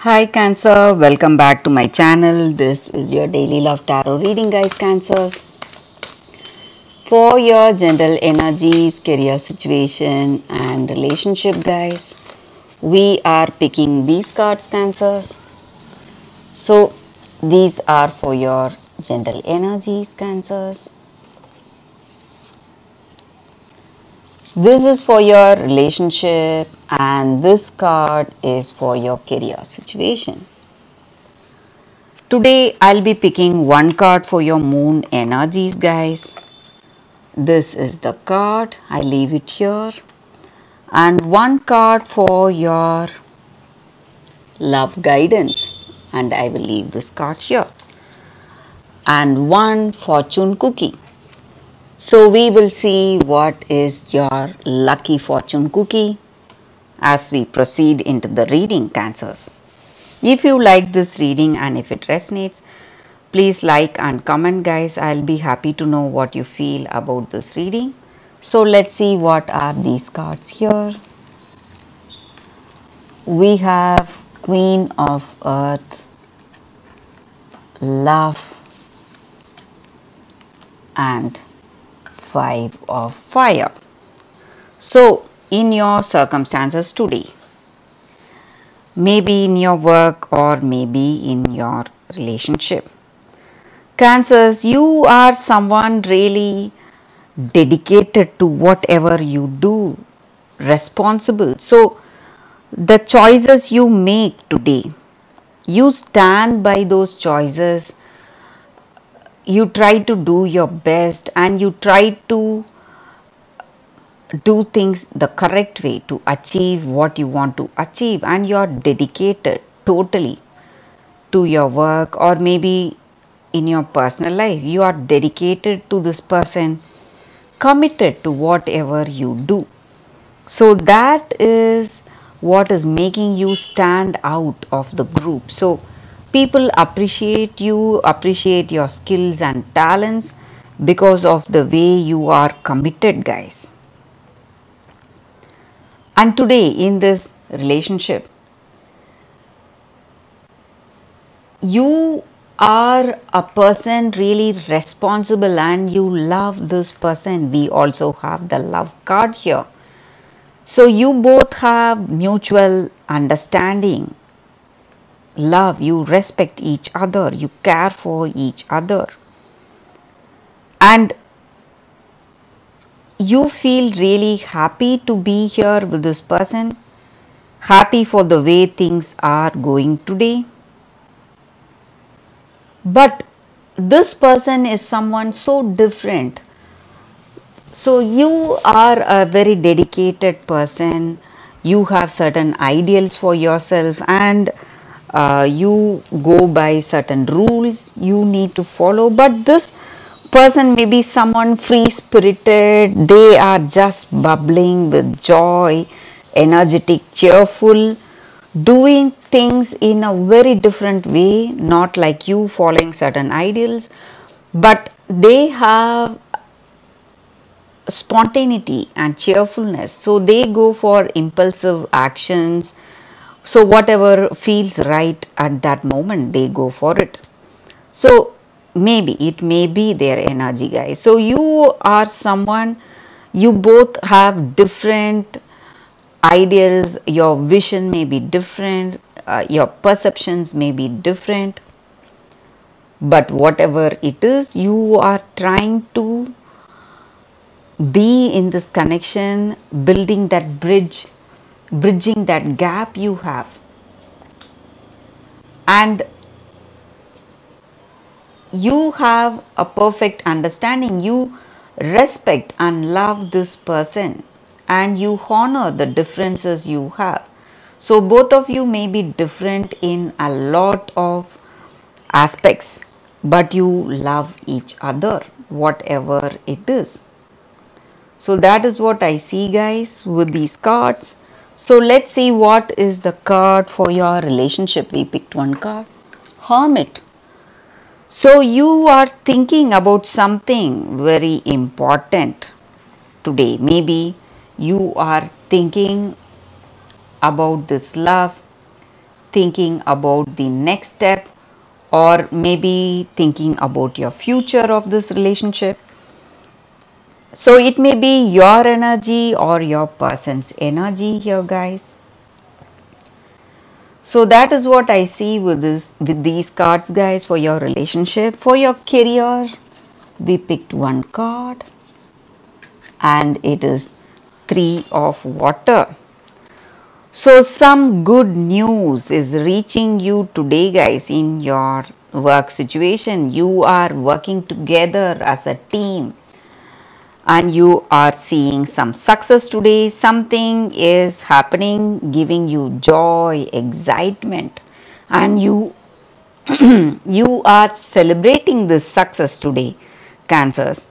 Hi Cancer, welcome back to my channel. This is your daily love tarot reading, guys. Cancers, for your general energies, career situation and relationship, guys, we are picking these cards, Cancers. So these are for your general energies, Cancers. This is for your relationship and this card is for your career situation. Today I'll be picking one card for your moon energies, guys. This is the card. I leave it here. And one card for your love guidance. And I will leave this card here. And one fortune cookie. So we will see what is your lucky fortune cookie as we proceed into the reading, Cancers. If you like this reading and if it resonates, please like and comment, guys. I'll be happy to know what you feel about this reading. So let's see what are these cards here. We have Queen of Earth, Love and Five of Fire. So in your circumstances today, maybe in your work or maybe in your relationship, Cancers, you are someone really dedicated to whatever you do, responsible. So the choices you make today, you stand by those choices, you try to do your best and you try to do things the correct way to achieve what you want to achieve, and you are dedicated totally to your work, or maybe in your personal life you are dedicated to this person, committed to whatever you do. So that is what is making you stand out of the group. So people appreciate you, appreciate your skills and talents because of the way you are committed, guys. And today in this relationship, you are a person really responsible and you love this person. We also have the love card here. So you both have mutual understanding, love, you respect each other, you care for each other. And you feel really happy to be here with this person, happy for the way things are going today. But this person is someone so different. So you are a very dedicated person, you have certain ideals for yourself and you go by certain rules you need to follow. But this person may be someone free spirited, they are just bubbling with joy, energetic, cheerful, doing things in a very different way, not like you following certain ideals, but they have spontaneity and cheerfulness. So they go for impulsive actions. So whatever feels right at that moment, they go for it. So maybe it may be their energy, guys. So you are someone, you both have different ideals, your vision may be different, your perceptions may be different, but whatever it is, you are trying to be in this connection, building that bridge, bridging that gap you have. And you have a perfect understanding, you respect and love this person and you honor the differences you have. So both of you may be different in a lot of aspects, but you love each other, whatever it is. So that is what I see, guys, with these cards. So let's see what is the card for your relationship. We picked one card, Hermit. So you are thinking about something very important today. Maybe you are thinking about this love, thinking about the next step, or maybe thinking about your future of this relationship. So it may be your energy or your person's energy here, guys. So that is what I see with these cards, guys, for your relationship. For your career, we picked one card and it is 3 of water. So some good news is reaching you today, guys, in your work situation. You are working together as a team and you are seeing some success today. Something is happening, giving you joy, excitement, and you you are celebrating this success today, Cancers.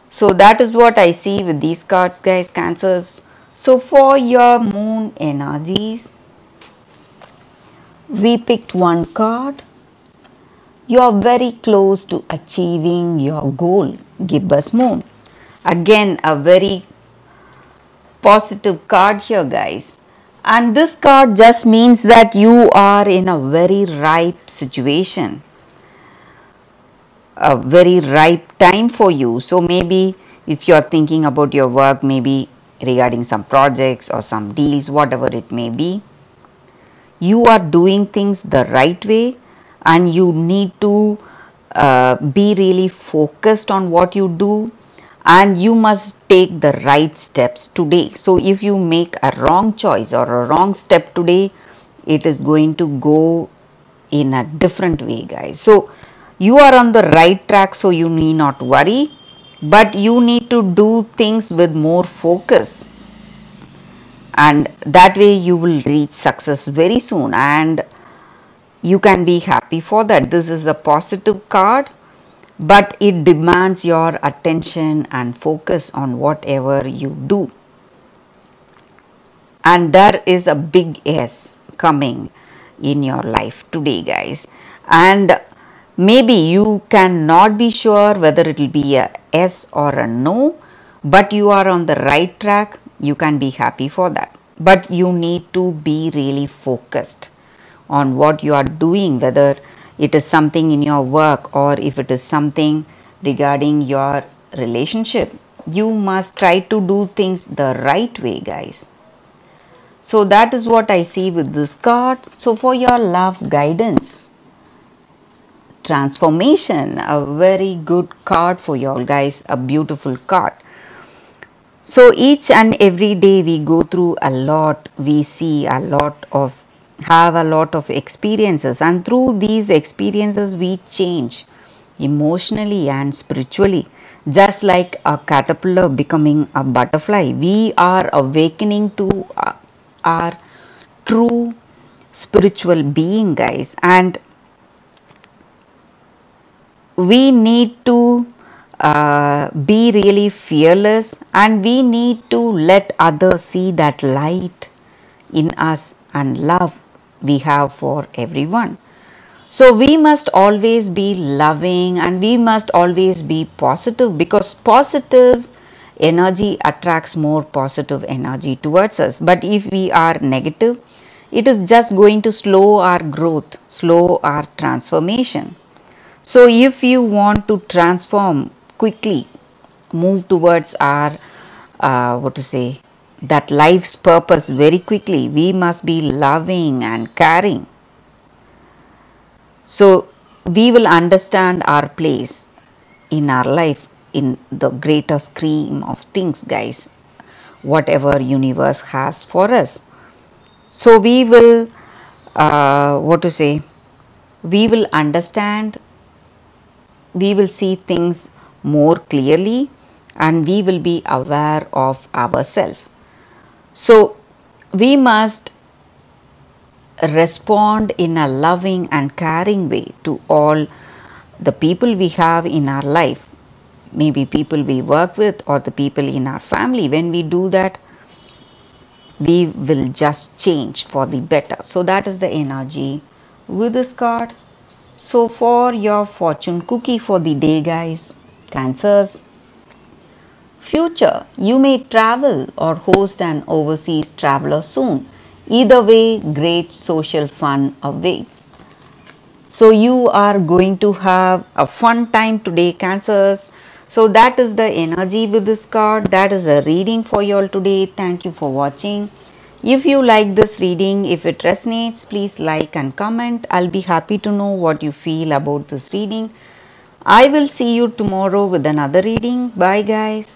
So that is what I see with these cards, guys, Cancers. So for your moon energies, we picked one card. You are very close to achieving your goal, Gibbous Moon. Again, a very positive card here, guys. And this card just means that you are in a very ripe situation, a very ripe time for you. So maybe if you are thinking about your work, maybe regarding some projects or some deals, whatever it may be, you are doing things the right way and you need to be really focused on what you do, and you must take the right steps today. So if you make a wrong choice or a wrong step today, it is going to go in a different way, guys. So you are on the right track, so you need not worry, but you need to do things with more focus, and that way you will reach success very soon and you can be happy for that. This is a positive card, but it demands your attention and focus on whatever you do. And there is a big yes coming in your life today, guys. And maybe you cannot be sure whether it will be a yes or a no, but you are on the right track. You can be happy for that. But you need to be really focused on what you are doing, whether it is something in your work or if it is something regarding your relationship. You must try to do things the right way, guys. So that is what I see with this card. So for your love guidance, transformation, a very good card for you all, guys, a beautiful card. So each and every day we go through a lot, we see a lot of, have a lot of experiences, and through these experiences we change emotionally and spiritually. Just like a caterpillar becoming a butterfly, we are awakening to our true spiritual being, guys, and we need to be really fearless, and we need to let others see that light in us and love we have for everyone. So we must always be loving and we must always be positive, because positive energy attracts more positive energy towards us. But if we are negative, it is just going to slow our growth, slow our transformation. So if you want to transform quickly, move towards our that life's purpose very quickly, we must be loving and caring. So we will understand our place in our life in the greater scheme of things, guys, whatever universe has for us. So we will we will understand, we will see things more clearly, and we will be aware of ourselves. So we must respond in a loving and caring way to all the people we have in our life, maybe people we work with or the people in our family. When we do that, we will just change for the better. So that is the energy with this card. So for your fortune cookie for the day, guys, Cancers. Future, you may travel or host an overseas traveler soon. Either way, great social fun awaits. So you are going to have a fun time today, Cancers. So that is the energy with this card. That is a reading for you all today. Thank you for watching. If you like this reading, if it resonates, please like and comment. I'll be happy to know what you feel about this reading. I will see you tomorrow with another reading. Bye guys.